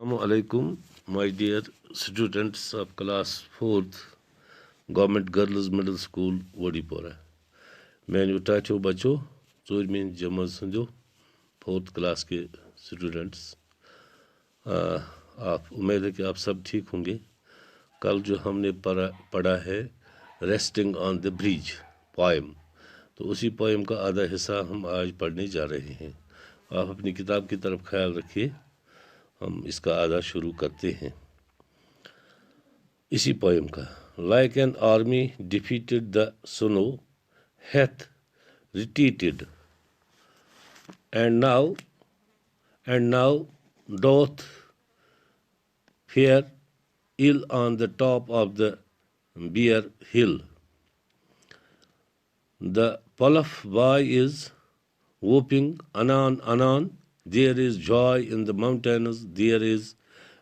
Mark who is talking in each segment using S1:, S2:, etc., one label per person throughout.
S1: Assalamualaikum, my dear students of class 4th Government Girls Middle School, Wadipora. मैं उठाचो बच्चों चौरमीन जमा संजो 4th क्लास के स्टूडेंट्स। आप उम्मीद है कि आप सब ठीक होंगे। कल जो हमने पढ़ा है resting on the bridge poem, तो उसी पोएम का आधा हिस्सा हम आज पढ़ने जा रहे हैं। आप अपनी किताब की तरफ ख्याल रखिए, हम इसका आधा शुरू करते हैं इसी पोएम का। Like an army defeated the सुनो hath retreated, and now doth fare ill on the top of the bare hill. The puff boy is whooping, anon, there is joy in the mountains, there is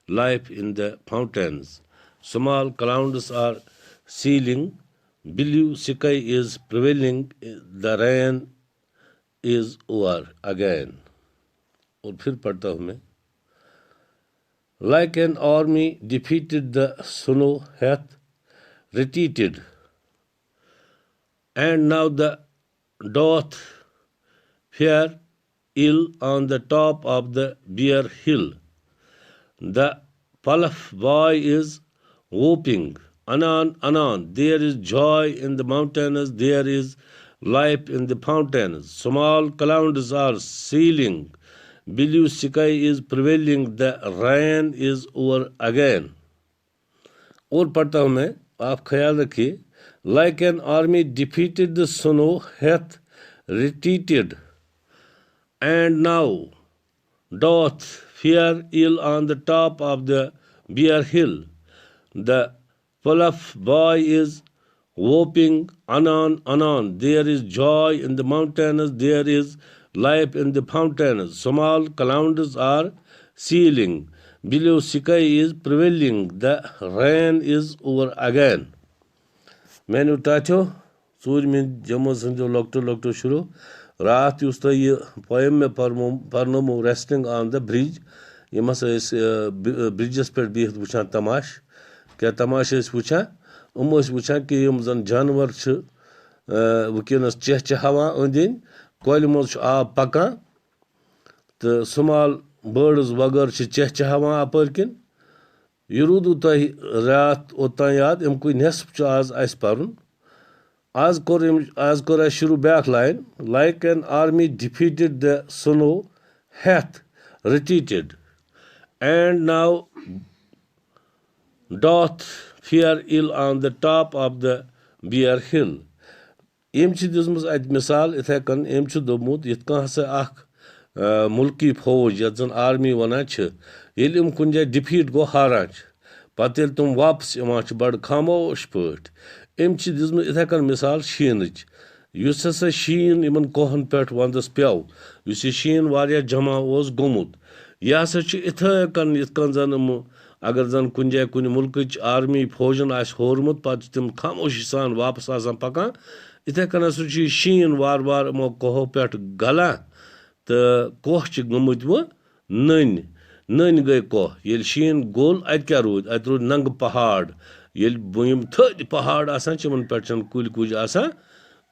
S1: life in the fountains. Small clouds are sealing, blue sky is prevailing, the rain is over again. और फिर पढ़ता हूँ मैं। Like an army defeated, the snow hath retreated, and now the doth fare ill on the top of the bare hill. The puff boy is whooping, anon, there is joy in the mountains, there is life in the fountains. Small clouds are sealing, blue sky is prevailing, the rain is over again. और पढ़ता हूँ मैं, आप ख्याल रखिए। Like an army defeated, the snow hath retreated, and now doth fare ill on the top of the bare hill. The puff boy is whooping, anon, there is joy in the mountains, there is life in the fountains. Small clouds are sealing, blue sky is prevailing, the rain is over again. मैंने उठाचो सूर्य में जमो संजो लोक्टो शुरू रात use तो ये poem में परनोमो resting on the bridge. ये मस ब्रिजस पे बिहत वुचान तमाश। क्या तमाश वुचान? वुचान कि यम जन जानवर वुकनस चहचहावान अंदिन कोल मज आब पकान तो स्मॉल बर्ड्स वगैरह चहचहावान अपर किन। यह रूद रात ओतान याद अमुक नेसफ आज अस पर्न। आज कोर शुरू back line. Like an army defeated the snow hath retreated, and now doth fare ill on the top of the bare hill. Em दिसमस अत मिसाल इथे कन एम दोमुत यथ कह हसा अख मुल्की फौज यथ जन आर्मी वनान येल यम कुन जाय डिफीट गो हारान पत येल तुम वापस यवान बड़ खामोश पट। एम दिसमस इथे कन मिसाल शीनच युस हसा शीन यमन कोहन पे वंदस पेव युस यह शीन वारिया जमा ओस गोमुत यह हसा इथे कन यथ कन जन अगर जन कुन जाय कुन मुल्क आर्मी फौजन आस होरमुत पत तिम खामोशी सान वापस आसान पकान इथे कन हसा शीन वार वार यमो कोहो पे गलान तो कोह गमुत वो नन गई कोह ये शीन गोल अत क्या रूद अत रूद नंग पहाड़ ये थद पहाड़ आसान यमन पे कुल कुज आसान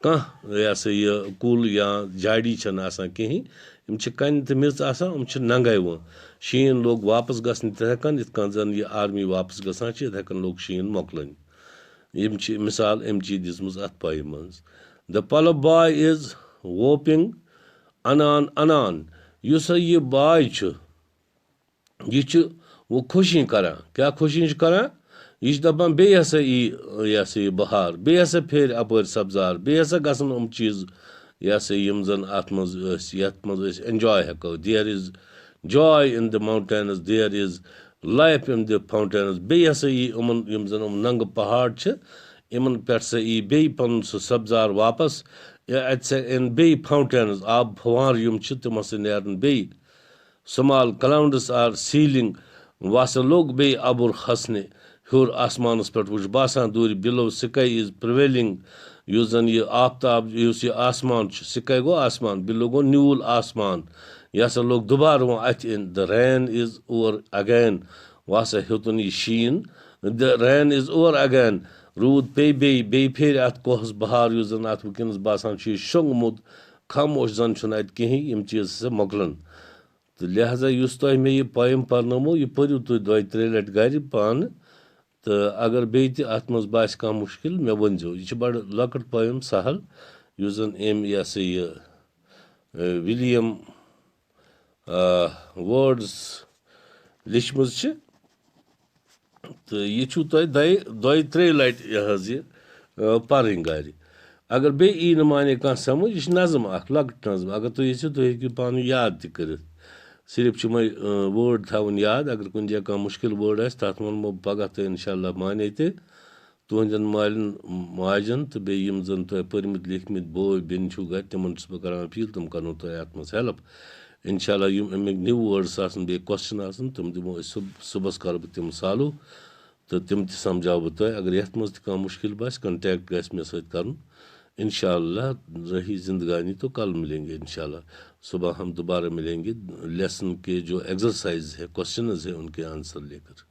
S1: कह यह सा यह कुल या झाड़ी आसान कहीं यम कन तो मिर्च आसान यम नंगे वो शीन लोग वापस गसन इथे कन इत कन जन यह आर्मी वापस गसान इथे कन लोग शीन मोकलन। यम मिसाल अम दिसमस अत पोएम मज। द पुफ बॉय इज वोपिंग, अनान युस यह बाय यह वो खुशी करान। क्या खुशी करान? यह दपान बे हसा यह बहार बे हसा फेर अपर सब्जार बे हसा गसन चीज यह सा यम जन अत मज एंजॉय हेको। There is joy in the mountains, there is life in the fountains. बे हसा यम जन नंग पहाड़ यमन पे सा यी बे पन सह सब्जार वापस अत इन बे फाउंटेन्स आब फवार यम तम हसा नेरन बे। स्मॉल क्लाउड्स आर सीलिंग वसन लोग बे अबुर खसने हूर आसमानस पे वुच बासान दूर below sky is prevailing use जन यह आफ्ताब युस यह आसमान स्काई गो आसमान बिलो गो न्यूल आसमान यह हसा लोग दोबारा वो अथ in the rain is over again वह हसा हेतुन यह शीन the rain is over again रूद पे बे फेर अत कोहस बहार युस जन अत वुकस बासान शोंगमुत खामोश जन अत कहीं यम चीज हसा मोकलन तो लिहाजा युस तह मे यह पोयम पर्नमो यह पर्यु तुह दो त्रे लट गर पान तो अगर बे अत मज बास कह मुश्किल मे वनजो यह बड़ लकट पोयम सहल युस जन एम यह हसा यह विलियम वर्ड्स लिचमज तो यह तुह दो त्रे लट यह पर्न गर अगर बे यी न माने कह समझ यह नज़म अख लकट नज़म अगर तुह यू तुह हेकु पान याद ति करित सिर्फ मे वर्ड थवन याद अगर कुन जगह कह मुश्किल वर्ड आस तथ वनमो पगह तो इंशाल्लाह माने ते तुहंदन मालिन माजन तो बे यम जन तुह पर्मित लिखमित बोय बेन छु गर तिमन बह करान अपील तुम करो तुह अत मज हेल्प इंशाल्लाह यम अमिक न्यू वर्ड्स आसन बे क्वेश्चन आसन तुम दिमो सुबह कर बह तिम सॉल्व तो तिम त समझाओ बह तुह अगर यथ मज कह मुश्किल बस कंटैक्ट गस मे सत करन इंशाल्लाह रही जिंदगानी तो कल मिलेंगे इंशाल्लाह सुबह हम दोबारा मिलेंगे लेसन के जो एक्सरसाइज है क्वेश्चंस है उनके आंसर लेकर